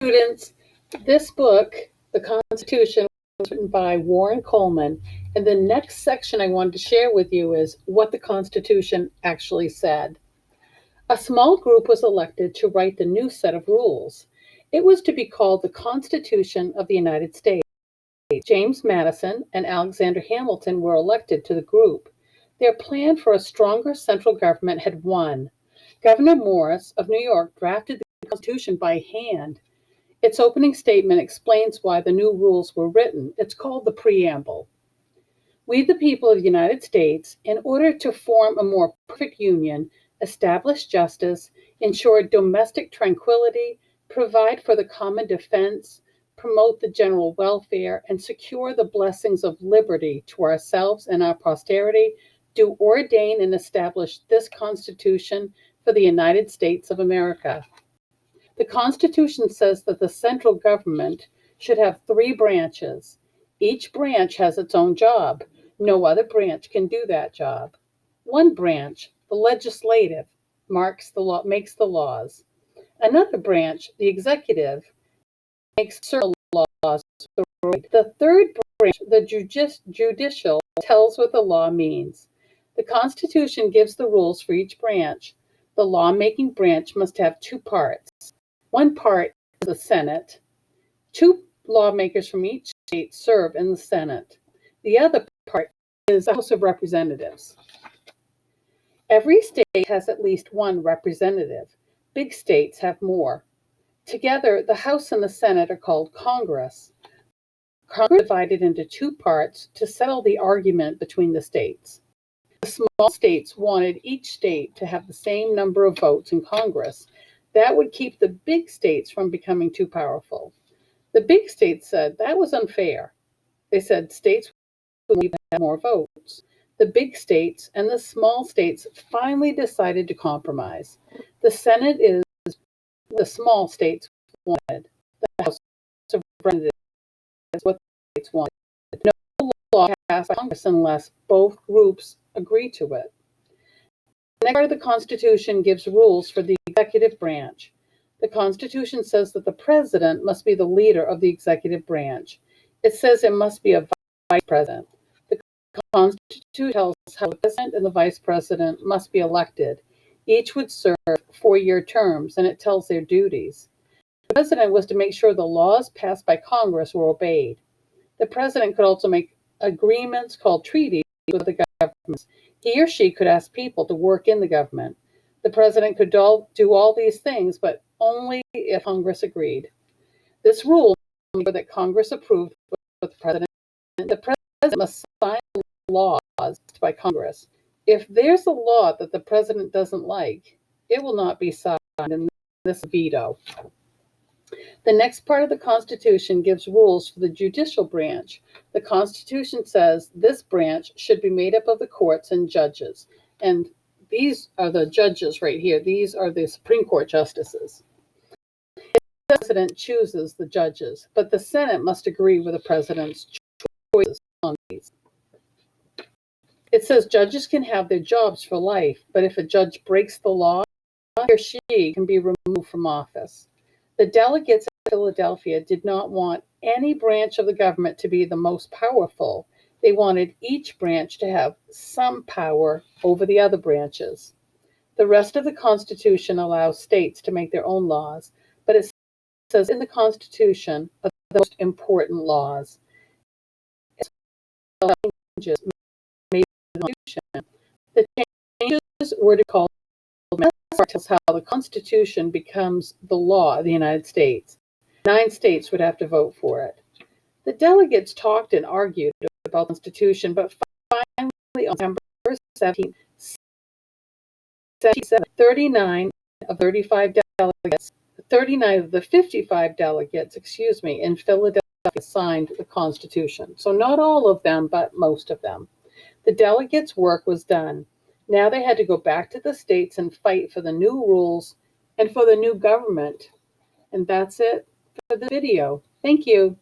Students, this book, The Constitution, was written by Warren Coleman. And the next section I wanted to share with you is what the Constitution actually said. A small group was elected to write the new set of rules. It was to be called the Constitution of the United States. James Madison and Alexander Hamilton were elected to the group. Their plan for a stronger central government had won. Gouverneur Morris of New York drafted the Constitution by hand. Its opening statement explains why the new rules were written. It's called the Preamble. We, the people of the United States, in order to form a more perfect union, establish justice, ensure domestic tranquility, provide for the common defense, promote the general welfare, and secure the blessings of liberty to ourselves and our posterity, do ordain and establish this Constitution for the United States of America. The Constitution says that the central government should have 3 branches. Each branch has its own job. No other branch can do that job. One branch, the legislative, makes the laws. Another branch, the executive, makes certain laws. The third branch, the judicial, tells what the law means. The Constitution gives the rules for each branch. The lawmaking branch must have 2 parts. One part is the Senate. 2 lawmakers from each state serve in the Senate. The other part is the House of Representatives. Every state has at least 1 representative. Big states have more. Together, the House and the Senate are called Congress. Congress is divided into 2 parts to settle the argument between the states. The small states wanted each state to have the same number of votes in Congress. That would keep the big states from becoming too powerful. The big states said that was unfair. They said states would need to have more votes. The big states and the small states finally decided to compromise. The Senate is what the small states wanted. The House of Representatives is what the states wanted. No law passed by Congress unless both groups agree to it. The next part of the Constitution gives rules for the executive branch. The Constitution says that the president must be the leader of the executive branch. It says there must be a vice president. The Constitution tells how the president and the vice president must be elected. Each would serve 4-year terms, and it tells their duties. The president was to make sure the laws passed by Congress were obeyed. The president could also make agreements called treaties with the governments. He or she could ask people to work in the government. The president could do all these things, but only if Congress agreed. This rule made sure that Congress approved what the president. The president must sign laws by Congress. If there's a law that the president doesn't like, it will not be signed, and this veto. The next part of the Constitution gives rules for the judicial branch. The Constitution says this branch should be made up of the courts and judges. And these are the judges right here. These are the Supreme Court justices. The president chooses the judges, but the Senate must agree with the president's choices on these. It says judges can have their jobs for life, but if a judge breaks the law, he or she can be removed from office. The delegates of Philadelphia did not want any branch of the government to be the most powerful. They wanted each branch to have some power over the other branches. The rest of the Constitution allows states to make their own laws, but it says in the Constitution are the most important laws. Changes made in the Constitution. The changes were to call tells how the Constitution becomes the law of the United States. 9 states would have to vote for it. The delegates talked and argued about the Constitution, but finally on December 17, 39 of 35 delegates, 39 of the 55 delegates, in Philadelphia signed the Constitution. So not all of them, but most of them. The delegates' work was done. Now they had to go back to the states and fight for the new rules and for the new government. And that's it for the video. Thank you.